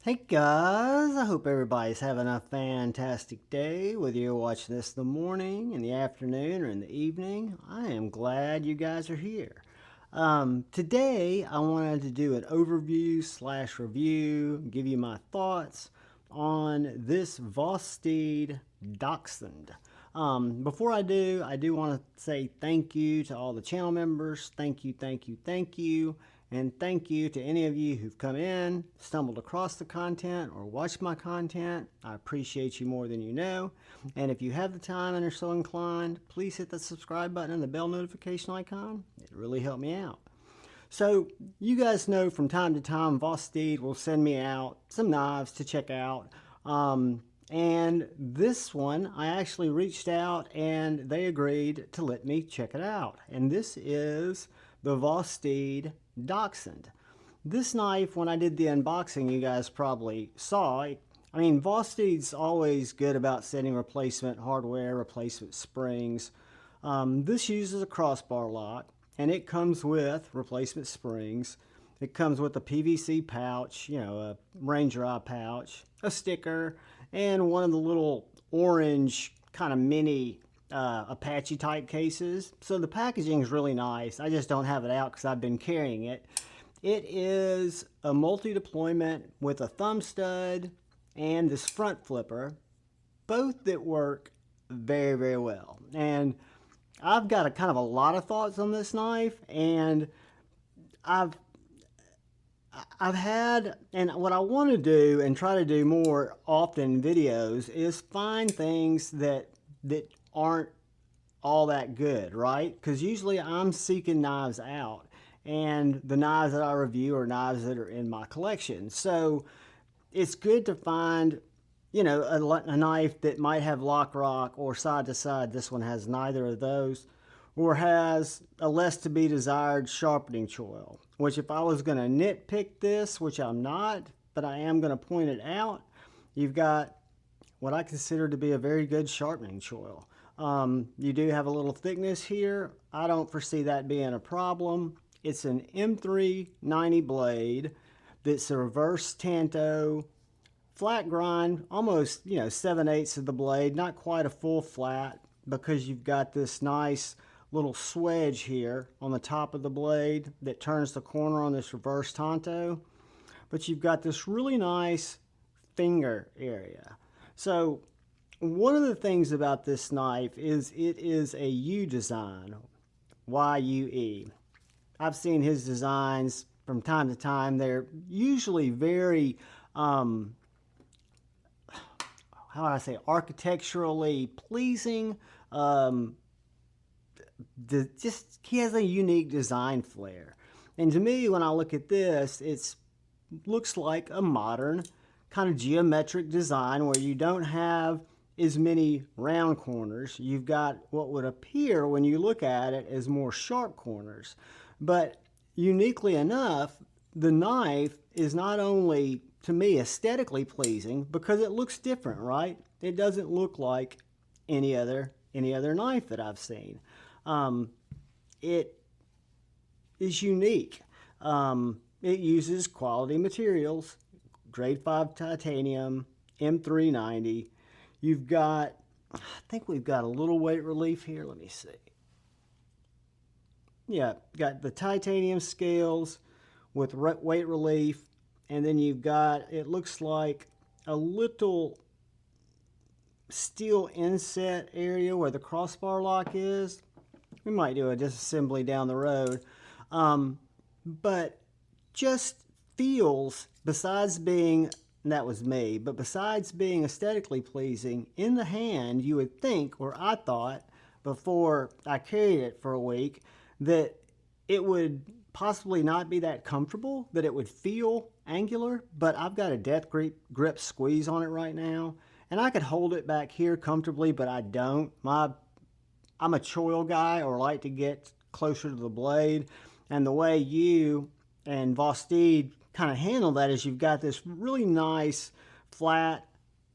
Hey guys, I hope everybody's having a fantastic day, whether you're watching this in the morning, in the afternoon, or in the evening. I am glad you guys are here. Today, I wanted to do an overview slash review, give you my thoughts on this Vosteed Dachshund. Before I do want to say thank you to all the channel members. Thank you, thank you, thank you. And thank you to any of you who've come in, stumbled across the content, or watched my content. I appreciate you more than you know. And if you have the time and are so inclined, please hit the subscribe button and the bell notification icon. It really helped me out. So you guys know from time to time, Vosteed will send me out some knives to check out. And this one, I actually reached out and they agreed to let me check it out. And this is the Vosteed Dachshund. This knife, when I did the unboxing, you guys probably saw. I mean, Vosteed's always good about sending replacement hardware, replacement springs. This uses a crossbar lock, and it comes with replacement springs. It comes with a PVC pouch, a Ranger Eye pouch, a sticker, and one of the little orange kind of mini Apache type cases. So the packaging is really nice. I just don't have it out because I've been carrying it. It is a multi-deployment with a thumb stud and this front flipper, both that work very, very well. And I've got a kind of a lot of thoughts on this knife, and I've had, and what I want to do and try to do more often in videos is find things that aren't all that good, right? Because usually I'm seeking knives out, and the knives that I review are knives that are in my collection. So it's good to find, a knife that might have lock rock or side to side. This one has neither of those, or has a less to be desired sharpening choil, which if I was going to nitpick this, which I'm not, but I am going to point it out, you've got what I consider to be a very good sharpening choil. You do have a little thickness here. I don't foresee that being a problem. It's an M390 blade that's a reverse tanto, flat grind, almost 7/8 of the blade, not quite a full flat, because you've got this nice little swedge here on the top of the blade that turns the corner on this reverse tanto. But you've got this really nice finger area. So one of the things about this knife is it is a U design, Y-U-E. I've seen his designs from time to time. They're usually very, how do I say, architecturally pleasing. He has a unique design flair. And to me, when I look at this, it looks like a modern kind of geometric design where you don't have as many round corners. You've got what would appear when you look at it as more sharp corners. But uniquely enough, the knife is not only, to me, aesthetically pleasing because it looks different, right? It doesn't look like any other knife that I've seen. It is unique. It uses quality materials, grade 5 titanium, M390. You've got, I think we've got a little weight relief here. Let me see. Yeah, got the titanium scales with weight relief. And then you've got, it looks like a little steel inset area where the crossbar lock is. We might do a disassembly down the road. But just feels, besides being, and that was me, but besides being aesthetically pleasing in the hand, you would think, or I thought before I carried it for a week, that it would possibly not be that comfortable, that it would feel angular, but I've got a death grip squeeze on it right now, and I could hold it back here comfortably, but I don't. I'm a choil guy, or like to get closer to the blade, and the way you and Vosteed kind of handle that is you've got this really nice flat,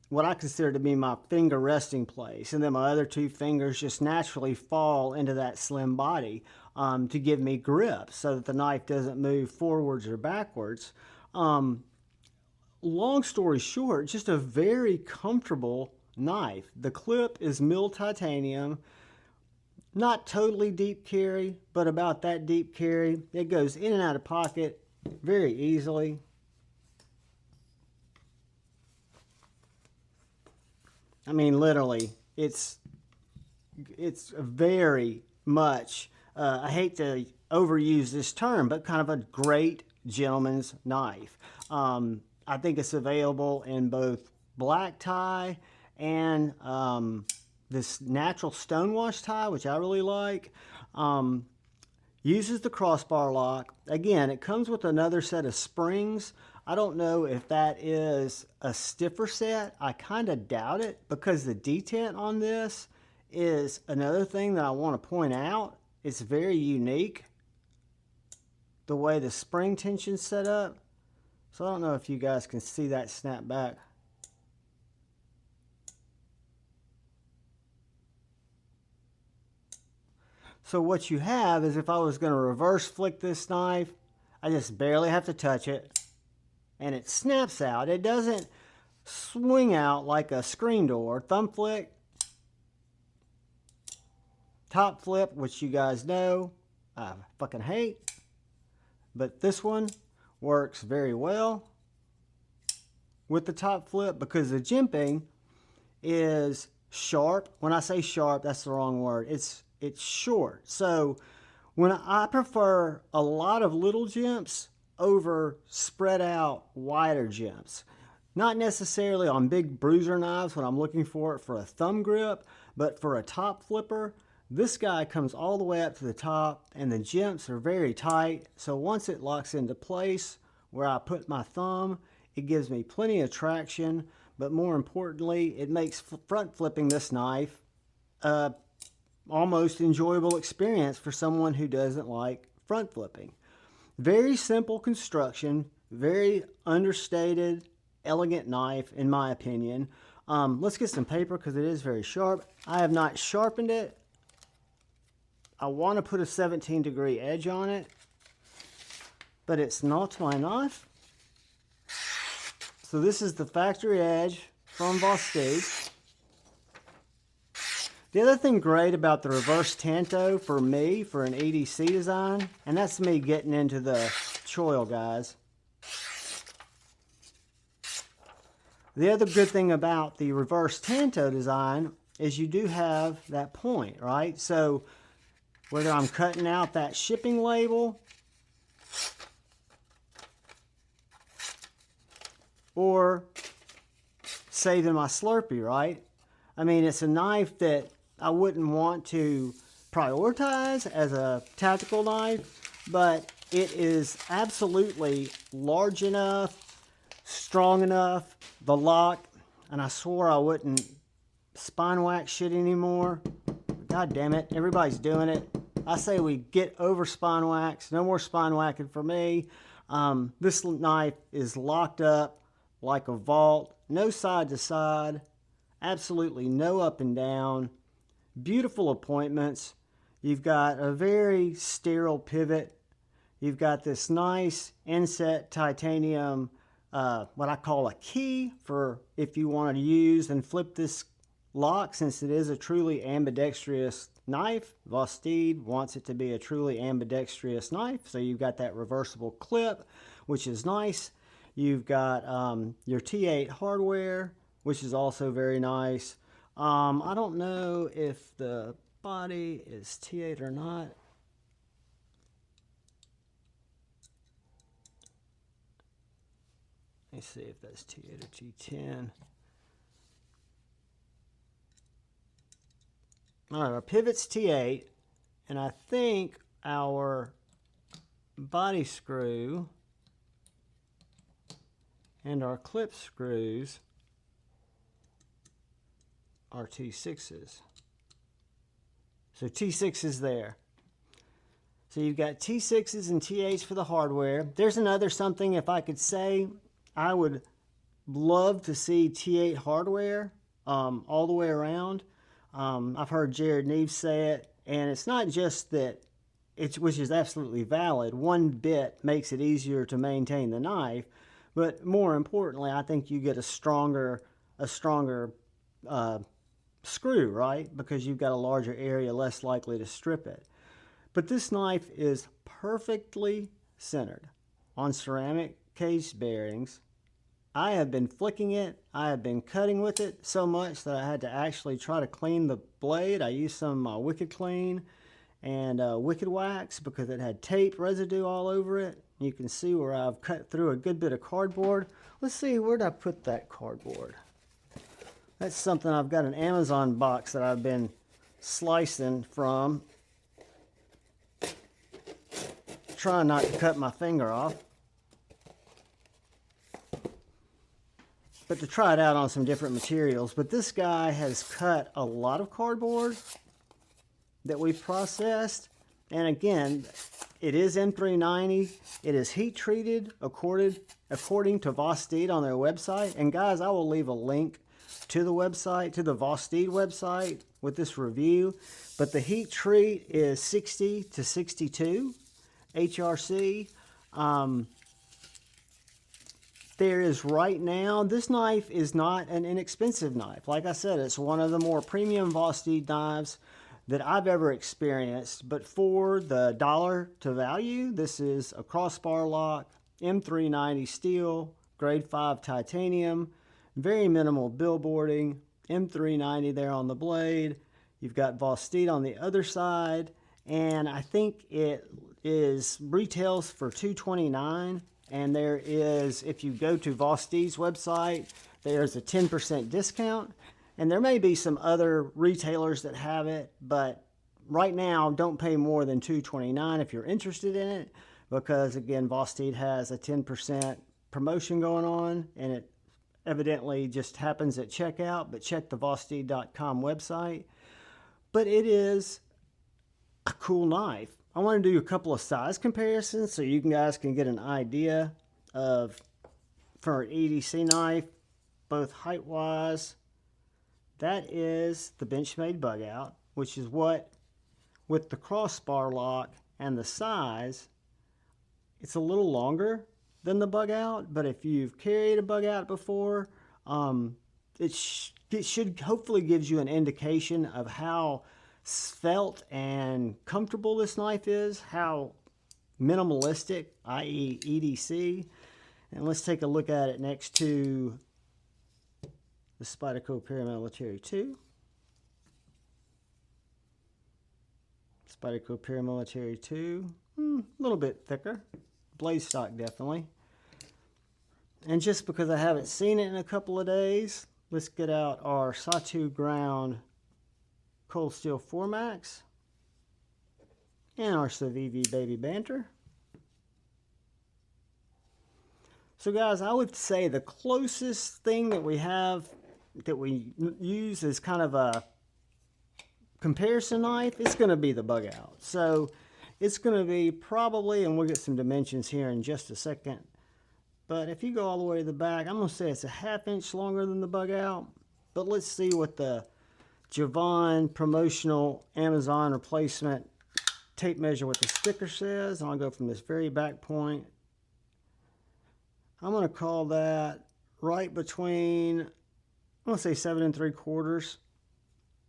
what I consider to be my finger resting place, and then my other two fingers just naturally fall into that slim body to give me grip so that the knife doesn't move forwards or backwards. long story short, just a very comfortable knife. The clip is milled titanium, not totally deep carry, but about that deep carry. It goes in and out of pocket very easily. I mean, literally, it's very much, I hate to overuse this term, but kind of a great gentleman's knife. I think it's available in both black tie and this natural stonewash tie, which I really like. Uses the crossbar lock. Again, it comes with another set of springs. I don't know if that is a stiffer set. I kind of doubt it, because the detent on this is another thing that I want to point out. It's very unique, the way the spring tension's set up. So I don't know if you guys can see that snap back. So what you have is, if I was going to reverse flick this knife, I just barely have to touch it and it snaps out. It doesn't swing out like a screen door. Thumb flick, top flip, which you guys know I fucking hate, but this one works very well with the top flip, because the jimping is sharp. When I say sharp, that's the wrong word. It's short. So when I prefer a lot of little jimps over spread out wider jimps. Not necessarily on big bruiser knives when I'm looking for it for a thumb grip, but for a top flipper, this guy comes all the way up to the top and the jimps are very tight. So once it locks into place where I put my thumb, it gives me plenty of traction, but more importantly, it makes front flipping this knife almost enjoyable experience for someone who doesn't like front flipping. Very simple construction, very understated, elegant knife in my opinion. Let's get some paper because it is very sharp. I have not sharpened it. I want to put a 17-degree edge on it, but it's not my knife. So this is the factory edge from Vosteed. The other thing great about the reverse tanto for me, for an EDC design, and that's me getting into the choil, guys. The other good thing about the reverse tanto design is you do have that point, right? So whether I'm cutting out that shipping label or saving my Slurpee, right? I mean, it's a knife that I wouldn't want to prioritize as a tactical knife, but it is absolutely large enough, strong enough, the lock, and I swore I wouldn't spine whack shit anymore. God damn it, everybody's doing it. I say we get over spine whacks, no more spine whacking for me. This knife is locked up like a vault, no side to side, absolutely no up and down. Beautiful appointments. You've got a very sterile pivot. You've got this nice inset titanium, what I call a key for if you want to use and flip this lock, since it is a truly ambidextrous knife. Vosteed wants it to be a truly ambidextrous knife. So you've got that reversible clip, which is nice. You've got your T8 hardware, which is also very nice. I don't know if the body is T8 or not. Let me see if that's T8 or T10. All right, our pivot's T8, and I think our body screw and our clip screws are T6s. So T6 is there. So you've got T6s and T8s for the hardware. There's another something, if I could say, I would love to see T8 hardware all the way around. I've heard Jared Neves say it, and it's not just that, which is absolutely valid. One bit makes it easier to maintain the knife, But more importantly, I think you get a stronger screw, right? Because you've got a larger area, less likely to strip it. But this knife is perfectly centered on ceramic case bearings. I have been flicking it, I have been cutting with it so much that I had to actually try to clean the blade. I used some Wicked Clean and Wicked Wax because it had tape residue all over it. You can see where I've cut through a good bit of cardboard. Let's see, where did I put that cardboard? That's something, I've got an Amazon box that I've been slicing from. Trying not to cut my finger off. But to try it out on some different materials. But this guy has cut a lot of cardboard that we've processed. And again, it is M390. It is heat treated according to Vosteed on their website. And guys, I will leave a link to the website, to the Vosteed website with this review. But the heat treat is 60 to 62 HRC. There is right now, this knife is not an inexpensive knife. Like I said, it's one of the more premium Vosteed knives that I've ever experienced. But for the dollar to value, this is a crossbar lock, M390 steel, grade 5 titanium, very minimal billboarding, M390 there on the blade. You've got Vosteed on the other side, and I think it is retails for $229. And there is, if you go to Vosteed's website, there's a 10% discount. And there may be some other retailers that have it, but right now, don't pay more than $229 if you're interested in it, because again, Vosteed has a 10% promotion going on, and it evidently just happens at checkout, but check the Vosteed.com website. But it is a cool knife. I want to do a couple of size comparisons so you guys can get an idea of, for an EDC knife, both height-wise. That is the Benchmade bug out, which is what, with the crossbar lock and the size, it's a little longer than the bug out. But if you've carried a bug out before, it should hopefully gives you an indication of how svelte and comfortable this knife is, how minimalistic, i.e. EDC. And let's take a look at it next to the Spyderco Paramilitary 2. Spyderco Paramilitary 2, a little bit thicker. Blade stock definitely. And just because I haven't seen it in a couple of days, let's get out our Sawtooth ground Cold Steel 4MAX and our Civivi Baby Banter. So guys, I would say the closest thing that we have that we use is kind of a comparison knife. It's going to be the bug out. So it's going to be probably, and we'll get some dimensions here in just a second, but if you go all the way to the back, I'm going to say it's a ½ inch longer than the bug out. But let's see what the Javon promotional Amazon replacement tape measure with the sticker says. And I'll go from this very back point. I'm going to call that right between, I'm going to say 7 3/4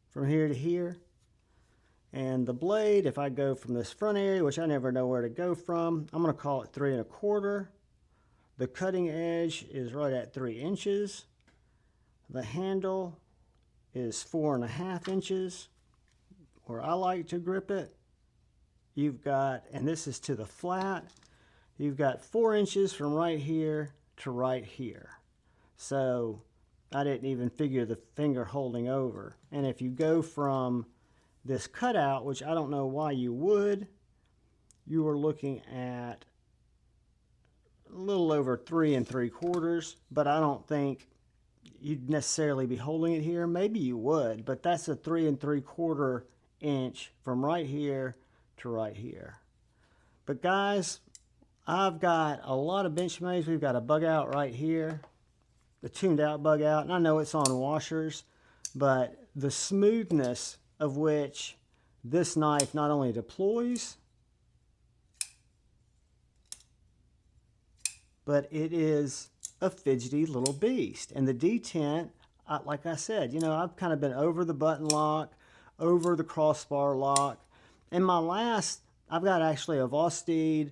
from here to here. And the blade, if I go from this front area, which I never know where to go from, I'm going to call it 3 1/4. The cutting edge is right at 3 inches. The handle is 4 1/2 inches. Where I like to grip it, you've got, and this is to the flat, you've got 4 inches from right here to right here. So I didn't even figure the finger holding over. And if you go from this cutout, which I don't know why you would, you are looking at a little over 3 3/4, but I don't think you'd necessarily be holding it here. Maybe you would, but that's a 3 3/4 inch from right here to right here. But guys, I've got a lot of Benchmades. We've got a bug out right here, the tuned out bug out, and I know it's on washers, but the smoothness of which this knife not only deploys, but it is a fidgety little beast. And the detent, like I said, you know, I've kind of been over the button lock, over the crossbar lock. And my last, I've got actually a Vosteed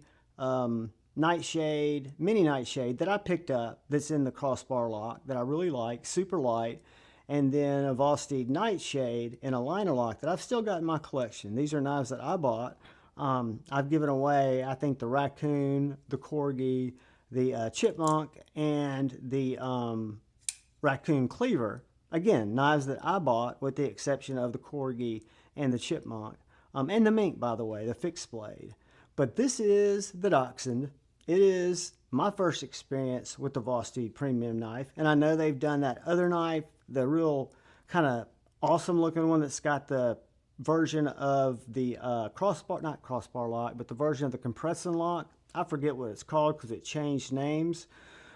nightshade, mini nightshade that I picked up that's in the crossbar lock that I really like, super light. And then a Vosteed nightshade in a liner lock that I've still got in my collection. These are knives that I bought. I've given away, I think, the raccoon, the corgi, the chipmunk, and the raccoon cleaver. Again, knives that I bought with the exception of the corgi and the chipmunk. And the mink, by the way, the fixed blade. But this is the Dachshund. It is my first experience with the Vosteed premium knife. And I know they've done that other knife, the real kind of awesome looking one that's got the version of the crossbar, not crossbar lock, but the version of the compression lock. I forget what it's called because it changed names.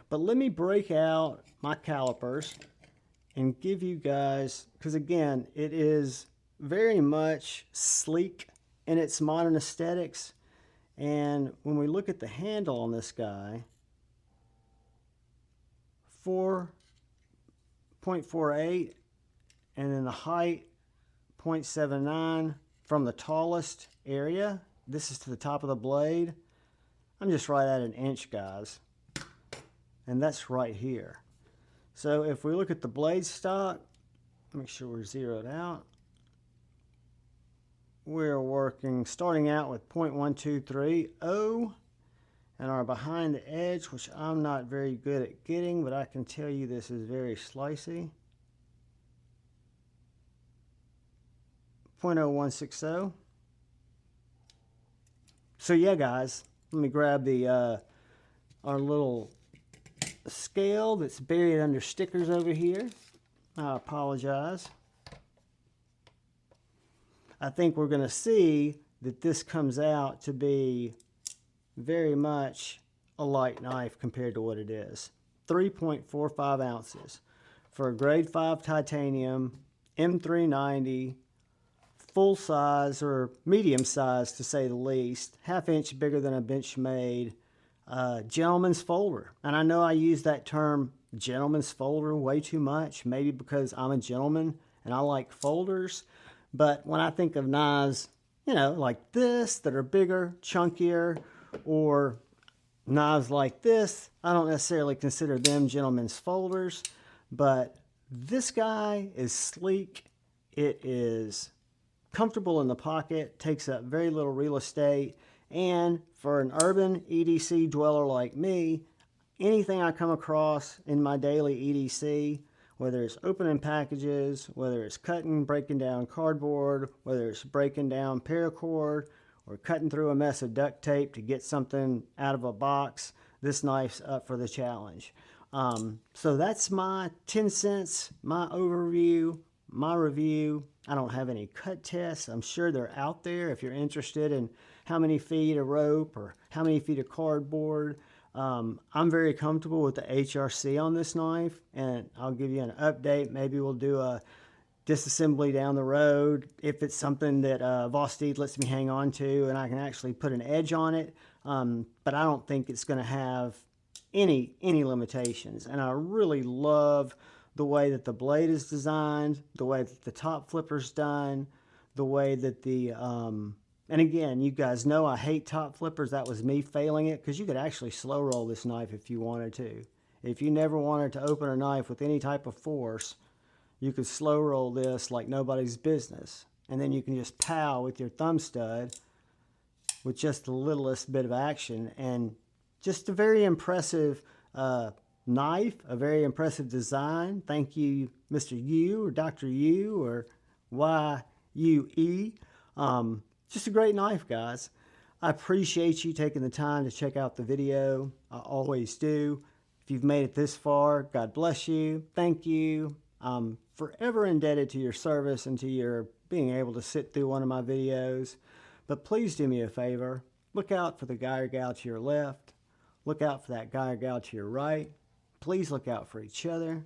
But let me break out my calipers and give you guys, because again, it is very much sleek in its modern aesthetics. And when we look at the handle on this guy, 4.48, and then the height 0.79 from the tallest area. This is to the top of the blade. I'm just right at an inch, guys. And that's right here. So if we look at the blade stock, make sure we're zeroed out. We're working, starting out with 0.123 and our behind the edge, which I'm not very good at getting, but I can tell you this is very slicey. 0.0160. So yeah, guys, let me grab the our little scale that's buried under stickers over here. I apologize. I think we're going to see that this comes out to be very much a light knife compared to what it is. 3.45 ounces for a grade 5 titanium M390, full size or medium size to say the least, ½ inch bigger than a Benchmade gentleman's folder. And I know I use that term gentleman's folder way too much, maybe because I'm a gentleman and I like folders. But when I think of knives, you know, like this, that are bigger, chunkier, or knives like this, I don't necessarily consider them gentlemen's folders. But this guy is sleek. It is comfortable in the pocket, takes up very little real estate. And for an urban EDC dweller like me, anything I come across in my daily EDC, whether it's opening packages, whether it's cutting, breaking down cardboard, whether it's breaking down paracord, or cutting through a mess of duct tape to get something out of a box, this knife's up for the challenge. So that's my 10 cents, my overview, my review. I don't have any cut tests. I'm sure they're out there if you're interested in how many feet of rope or how many feet of cardboard. I'm very comfortable with the HRC on this knife, and I'll give you an update. Maybe we'll do a disassembly down the road if it's something that Vosteed lets me hang on to and I can actually put an edge on it. But I don't think it's going to have any limitations. And I really love the way that the blade is designed, the way that the top flipper's done, the way that the and again, you guys know I hate top flippers. That was me failing it, because you could actually slow roll this knife if you wanted to. If you never wanted to open a knife with any type of force, you could slow roll this like nobody's business. And then you can just pow with your thumb stud with just the littlest bit of action. And just a very impressive knife, a very impressive design. Thank you, Mr. Yu or Dr. Yu or YUE. Just a great knife, guys. I appreciate you taking the time to check out the video. I always do. If you've made it this far, God bless you. Thank you. I'm forever indebted to your service and to your being able to sit through one of my videos. But please do me a favor. Look out for the guy or gal to your left. Look out for that guy or gal to your right. Please look out for each other.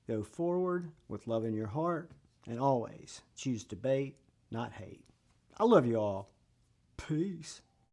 Go forward with love in your heart. And always choose debate, not hate. I love you all. Peace.